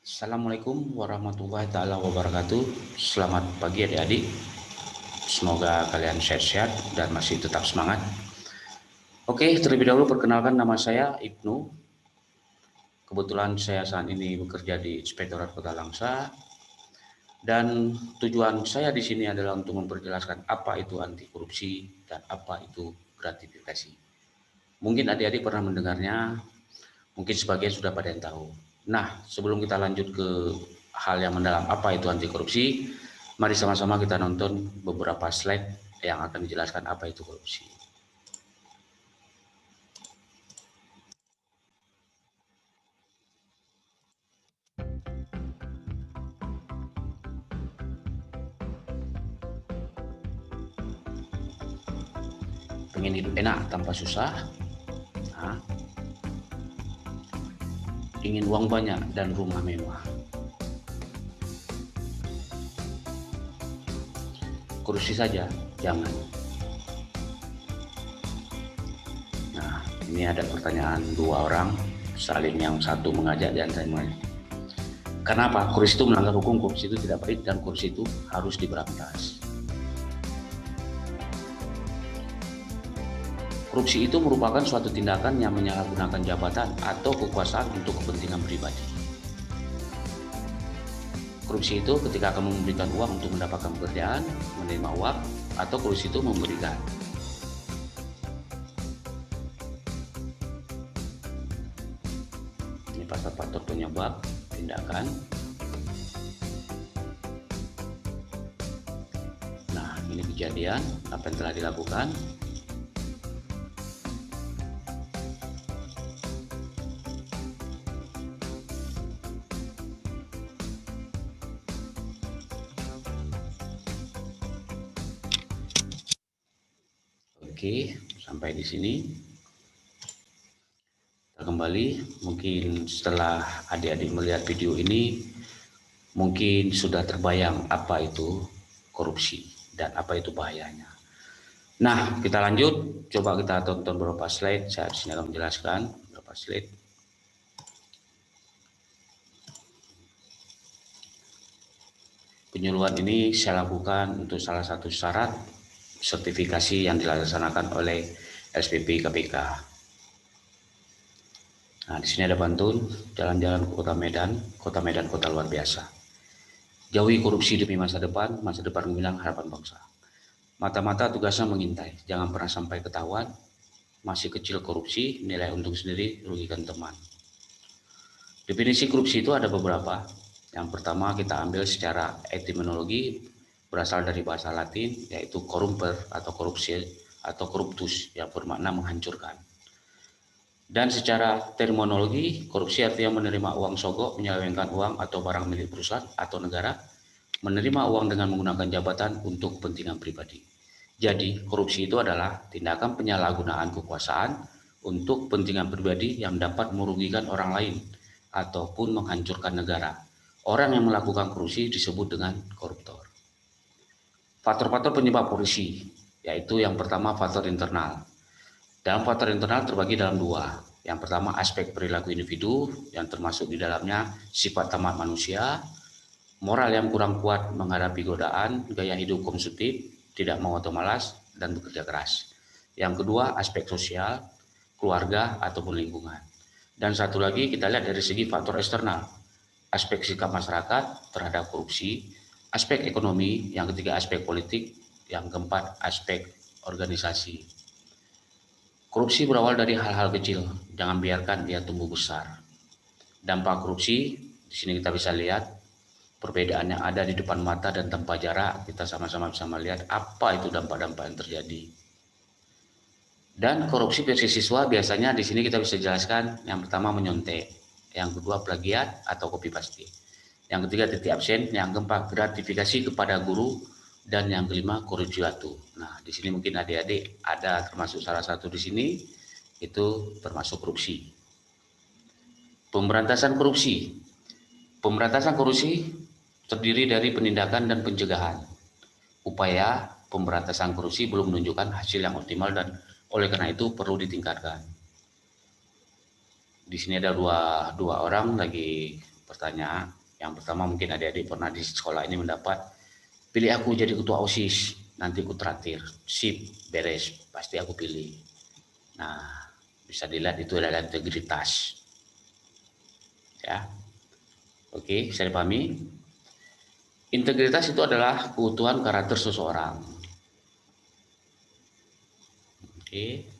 Assalamualaikum warahmatullahi taala wabarakatuh. Selamat pagi adik-adik. Semoga kalian sehat-sehat dan masih tetap semangat. Oke, terlebih dahulu perkenalkan, nama saya Ibnu. Kebetulan saya saat ini bekerja di Inspektorat Kota Langsa dan tujuan saya di sini adalah untuk memperjelaskan apa itu anti korupsi dan apa itu gratifikasi. Mungkin adik-adik pernah mendengarnya, mungkin sebagian sudah pada yang tahu. Nah, sebelum kita lanjut ke hal yang mendalam apa itu anti korupsi, mari sama-sama kita nonton beberapa slide yang akan dijelaskan apa itu korupsi. Pengen hidup enak tanpa susah, nah, ingin uang banyak dan rumah mewah. Korupsi saja, jangan. Nah, ini ada pertanyaan dua orang, saling yang satu mengajak dan saya mengajak. Kenapa? Korupsi itu melanggar hukum, korupsi itu tidak baik, dan korupsi itu harus diberantas. Korupsi itu merupakan suatu tindakan yang menyalahgunakan jabatan atau kekuasaan untuk kepentingan pribadi. Korupsi itu ketika kamu memberikan uang untuk mendapatkan pekerjaan, menerima uang, atau korupsi itu memberikan. Ini faktor-faktor penyebab tindakan. Nah, ini kejadian, apa yang telah dilakukan. Oke, sampai di sini. Kita kembali, mungkin setelah adik-adik melihat video ini, mungkin sudah terbayang apa itu korupsi dan apa itu bahayanya. Nah, kita lanjut, coba kita tonton beberapa slide, saya di sini akan menjelaskan beberapa slide. Penyuluhan ini saya lakukan untuk salah satu syarat sertifikasi yang dilaksanakan oleh SPP KPK. Nah, di sini ada pantun, jalan-jalan ke Kota Medan kota luar biasa. Jauhi korupsi demi masa depan gemilang harapan bangsa. Mata-mata tugasnya mengintai, jangan pernah sampai ketahuan. Masih kecil korupsi, nilai untung sendiri, rugikan teman. Definisi korupsi itu ada beberapa. Yang pertama kita ambil secara etimologi, berasal dari bahasa Latin, yaitu corrumper atau korupsi atau corruptus, yang bermakna menghancurkan. Dan secara terminologi, korupsi artinya menerima uang sogok, menyelewengkan uang atau barang milik perusahaan atau negara, menerima uang dengan menggunakan jabatan untuk kepentingan pribadi. Jadi, korupsi itu adalah tindakan penyalahgunaan kekuasaan untuk kepentingan pribadi yang dapat merugikan orang lain ataupun menghancurkan negara. Orang yang melakukan korupsi disebut dengan koruptor. Faktor-faktor penyebab korupsi, yaitu yang pertama faktor internal. Dalam faktor internal terbagi dalam dua. Yang pertama aspek perilaku individu yang termasuk di dalamnya sifat tamak manusia, moral yang kurang kuat menghadapi godaan, gaya hidup konsumtif, tidak mau atau malas, dan bekerja keras. Yang kedua aspek sosial, keluarga ataupun lingkungan. Dan satu lagi kita lihat dari segi faktor eksternal, aspek sikap masyarakat terhadap korupsi, aspek ekonomi, yang ketiga aspek politik, yang keempat aspek organisasi. Korupsi berawal dari hal-hal kecil, jangan biarkan dia tumbuh besar. Dampak korupsi, di sini kita bisa lihat perbedaan yang ada di depan mata dan tanpa jarak, kita sama-sama bisa melihat apa itu dampak-dampak yang terjadi. Dan korupsi versi siswa biasanya di sini kita bisa jelaskan, yang pertama menyontek, yang kedua plagiat atau copy paste, yang ketiga titik absen, yang keempat gratifikasi kepada guru, dan yang kelima korupsi waktu. Nah, di sini mungkin adik-adik ada termasuk salah satu di sini, itu termasuk korupsi. Pemberantasan korupsi. Pemberantasan korupsi terdiri dari penindakan dan pencegahan. Upaya pemberantasan korupsi belum menunjukkan hasil yang optimal dan oleh karena itu perlu ditingkatkan. Di sini ada dua orang lagi pertanyaan. Yang pertama, mungkin adik-adik pernah di sekolah ini mendapat, pilih aku jadi ketua OSIS, nanti aku traktir. Sip, beres, pasti aku pilih. Nah, bisa dilihat itu adalah integritas. Ya. Oke, saya dipahami. Integritas itu adalah keutuhan karakter seseorang. Oke.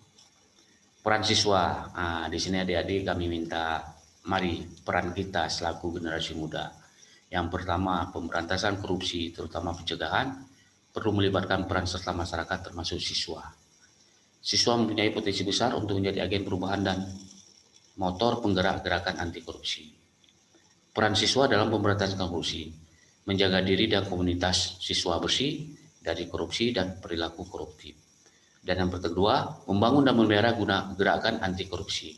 Peran siswa. Nah, di sini adik-adik kami minta, mari peran kita selaku generasi muda. Yang pertama, pemberantasan korupsi, terutama pencegahan, perlu melibatkan peran serta masyarakat termasuk siswa. Siswa mempunyai potensi besar untuk menjadi agen perubahan dan motor penggerak gerakan anti korupsi. Peran siswa dalam pemberantasan korupsi, menjaga diri dan komunitas siswa bersih dari korupsi dan perilaku koruptif. Dan yang kedua, membangun dan memelihara gerakan anti korupsi.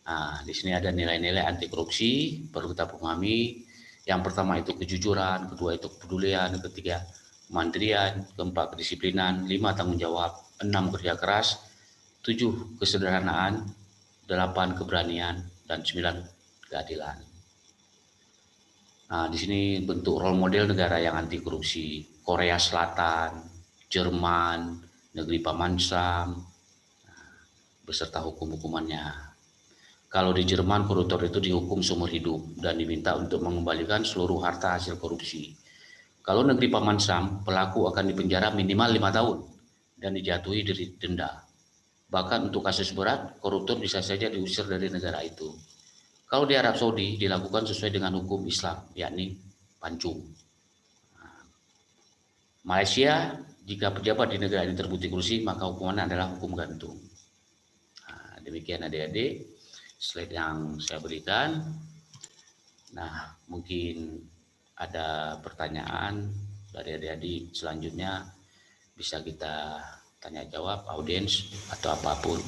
Nah, di sini ada nilai-nilai anti korupsi perlu kita pahami. Yang pertama itu kejujuran, kedua itu kepedulian, ketiga kemandirian, keempat kedisiplinan, 5 tanggung jawab, 6 kerja keras, 7 kesederhanaan, 8 keberanian, dan 9 keadilan. Nah, di sini bentuk role model negara yang anti korupsi: Korea Selatan, Jerman, negeri Paman Sam, beserta hukum-hukumannya. Kalau di Jerman, koruptor itu dihukum seumur hidup dan diminta untuk mengembalikan seluruh harta hasil korupsi. Kalau negeri Paman Sam, pelaku akan dipenjara minimal 5 tahun dan dijatuhi denda. Bahkan untuk kasus berat, koruptor bisa saja diusir dari negara itu. Kalau di Arab Saudi, dilakukan sesuai dengan hukum Islam, yakni pancung. Malaysia, jika pejabat di negara ini terbukti korupsi, maka hukumannya adalah hukum gantung. Nah, demikian adik-adik slide yang saya berikan. Nah, mungkin ada pertanyaan dari adik-adik selanjutnya, bisa kita tanya jawab, audiens atau apapun.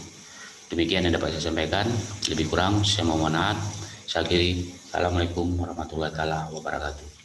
Demikian yang dapat saya sampaikan. Lebih kurang saya mohon maaf. Saya akhiri. Assalamualaikum warahmatullahi wabarakatuh.